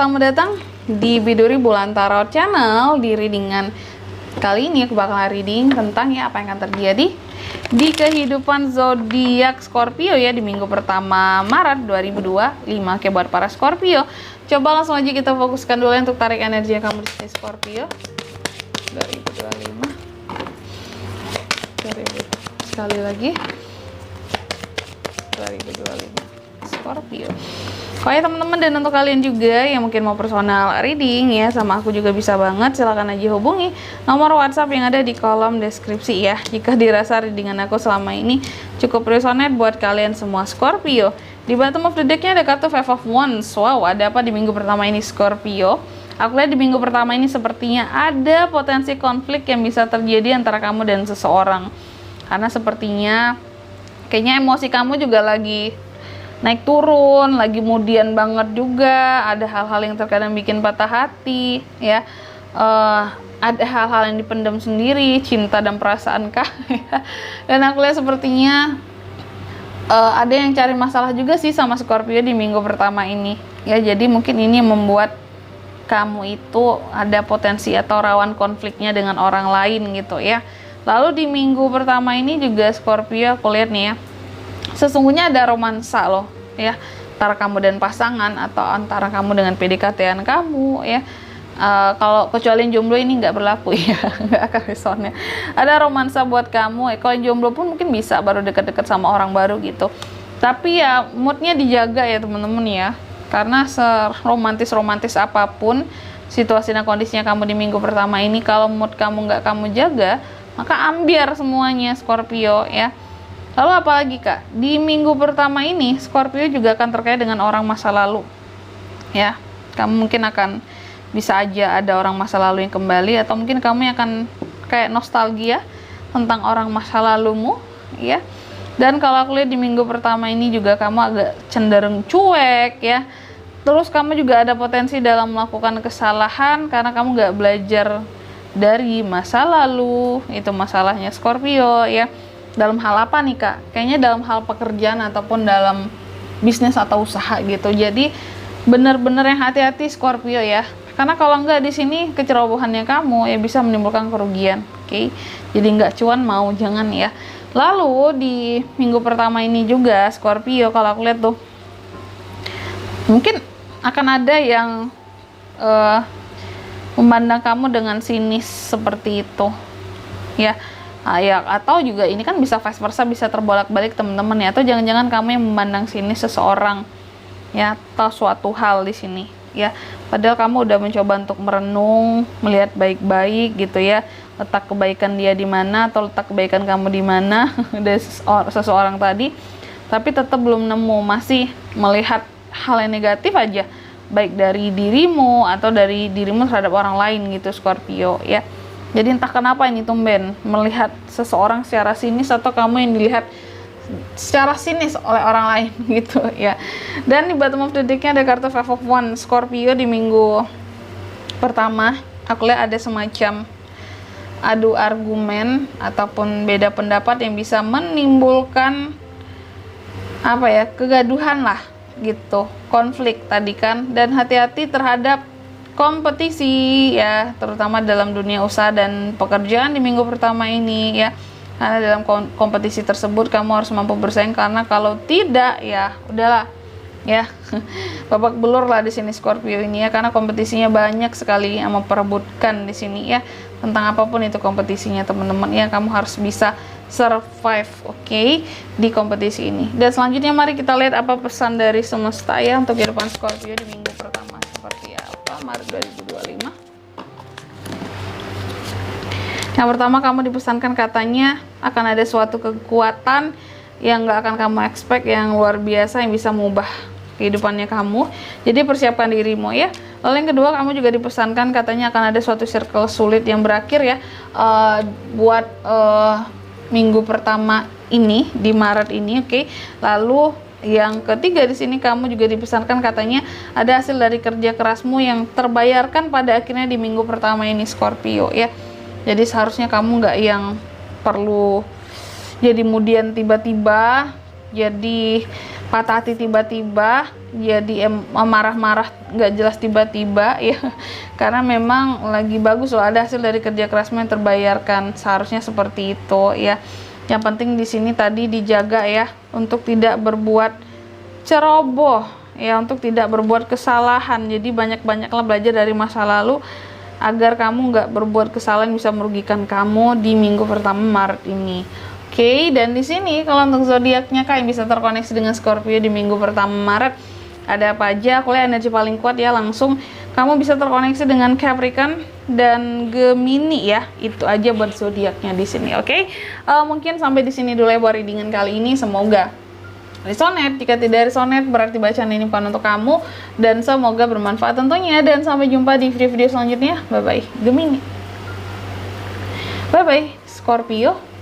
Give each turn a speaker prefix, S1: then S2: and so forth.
S1: selamat datang di Biduri Bulan Tarot Channel. Di readingan kali ini aku bakal reading tentang apa yang akan terjadi di kehidupan zodiak Scorpio ya di minggu pertama Maret 2025. Oke, buat para Scorpio, coba langsung aja kita fokuskan dulu untuk tarik energi kamu di sini Scorpio 2025. Sekali lagi 2025 Scorpio. Oke teman-teman, dan untuk kalian juga yang mungkin mau personal reading ya sama aku juga bisa banget, silahkan aja hubungi nomor WhatsApp yang ada di kolom deskripsi ya. Jika dirasa readingan aku selama ini cukup resonate buat kalian semua Scorpio. Di bottom of the decknya ada kartu Five of Wands. Wow, ada apa di minggu pertama ini Scorpio? Aku lihat di minggu pertama ini sepertinya ada potensi konflik yang bisa terjadi antara kamu dan seseorang. Karena sepertinya kayaknya emosi kamu juga lagi naik turun, lagi kemudian banget juga, ada hal-hal yang terkadang bikin patah hati ya, ada hal-hal yang dipendam sendiri, cinta dan perasaan kah dan aku lihat sepertinya ada yang cari masalah juga sih sama Scorpio di minggu pertama ini ya. Jadi mungkin ini yang membuat kamu itu ada potensi atau rawan konfliknya dengan orang lain gitu ya. Lalu di minggu pertama ini juga Scorpio aku lihat nih ya, sesungguhnya ada romansa loh ya, antara kamu dan pasangan atau antara kamu dengan PDKT-an kamu ya. Kalau kecuali jomblo ini nggak berlaku ya, nggak akan resonnya. Ada romansa buat kamu. Kalau jomblo pun mungkin bisa baru deket-deket sama orang baru gitu. Tapi ya moodnya dijaga ya teman-teman ya, karena seromantis apapun situasi dan kondisinya kamu di minggu pertama ini, kalau mood kamu nggak kamu jaga, maka ambiar semuanya Scorpio ya. Lalu apalagi kak, di minggu pertama ini Scorpio juga akan terkait dengan orang masa lalu ya. Kamu mungkin akan bisa aja ada orang masa lalu yang kembali, atau mungkin kamu yang akan kayak nostalgia tentang orang masa lalumu ya. Dan kalau aku lihat di minggu pertama ini juga kamu agak cenderung cuek ya. Terus kamu juga ada potensi dalam melakukan kesalahan karena kamu nggak belajar dari masa lalu. Itu masalahnya Scorpio ya. Dalam hal apa nih kak? Kayaknya dalam hal pekerjaan ataupun dalam bisnis atau usaha gitu. Jadi benar-benar yang hati-hati Scorpio ya. Karena kalau enggak di sini kecerobohannya kamu ya bisa menimbulkan kerugian. Oke. Jadi enggak cuan mau jangan ya. Lalu di minggu pertama ini juga Scorpio, kalau aku lihat tuh mungkin akan ada yang memandang kamu dengan sinis seperti itu ya. Ya, atau juga ini kan bisa vice versa, bisa terbolak-balik teman-teman ya. Atau jangan-jangan kamu yang memandang sini seseorang ya, atau suatu hal di sini ya. Padahal kamu udah mencoba untuk merenung, melihat baik-baik gitu ya, letak kebaikan dia di mana atau letak kebaikan kamu di mana dari seseorang tadi, tapi tetap belum nemu, masih melihat hal yang negatif aja, baik dari dirimu atau dari dirimu terhadap orang lain gitu Scorpio ya. Jadi entah kenapa ini tumben melihat seseorang secara sinis, atau kamu yang dilihat secara sinis oleh orang lain gitu ya. Dan di bottom of the deck-nya ada kartu Five of Wands. Scorpio di minggu pertama aku lihat ada semacam adu argumen ataupun beda pendapat yang bisa menimbulkan apa ya, kegaduhan lah gitu, konflik tadi kan. Dan hati-hati terhadap kompetisi ya, terutama dalam dunia usaha dan pekerjaan di minggu pertama ini ya. Karena dalam kompetisi tersebut kamu harus mampu bersaing, karena kalau tidak ya udahlah ya babak belur lah di sini Scorpio ini ya, karena kompetisinya banyak sekali yang memperebutkan di sini ya. Tentang apapun itu kompetisinya teman-teman ya, kamu harus bisa survive oke, di kompetisi ini. Dan selanjutnya mari kita lihat apa pesan dari semesta ya untuk kehidupan Scorpio di minggu pertama seperti apa Maret 2025. Yang pertama, kamu dipesankan katanya akan ada suatu kekuatan yang gak akan kamu expect, yang luar biasa, yang bisa mengubah kehidupannya kamu. Jadi persiapkan dirimu ya. Lalu yang kedua, kamu juga dipesankan katanya akan ada suatu circle sulit yang berakhir ya, buat minggu pertama ini di Maret ini oke. Lalu yang ketiga di sini kamu juga dipesankan katanya ada hasil dari kerja kerasmu yang terbayarkan pada akhirnya di minggu pertama ini Scorpio ya. Jadi seharusnya kamu nggak yang perlu jadi kemudian tiba-tiba jadi patah hati tiba-tiba, jadi marah-marah nggak jelas tiba-tiba ya, karena memang lagi bagus loh, ada hasil dari kerja kerasmu yang terbayarkan, seharusnya seperti itu ya. Yang penting di sini tadi dijaga ya, untuk tidak berbuat ceroboh ya, untuk tidak berbuat kesalahan. Jadi banyak-banyaklah belajar dari masa lalu agar kamu nggak berbuat kesalahan bisa merugikan kamu di minggu pertama Maret ini. Oke, dan di sini kalau untuk zodiaknya Kak yang bisa terkoneksi dengan Scorpio di minggu pertama Maret, ada apa aja? Aku lihat energi paling kuat ya, langsung kamu bisa terkoneksi dengan Capricorn dan Gemini ya. Itu aja buat zodiaknya di sini. Oke. Mungkin sampai di sini dulu ya buat readingan kali ini. Semoga resonate. Jika tidak resonate berarti bacaan ini bukan untuk kamu, dan semoga bermanfaat tentunya, dan sampai jumpa di video-video selanjutnya. Bye bye Gemini. Bye bye Scorpio.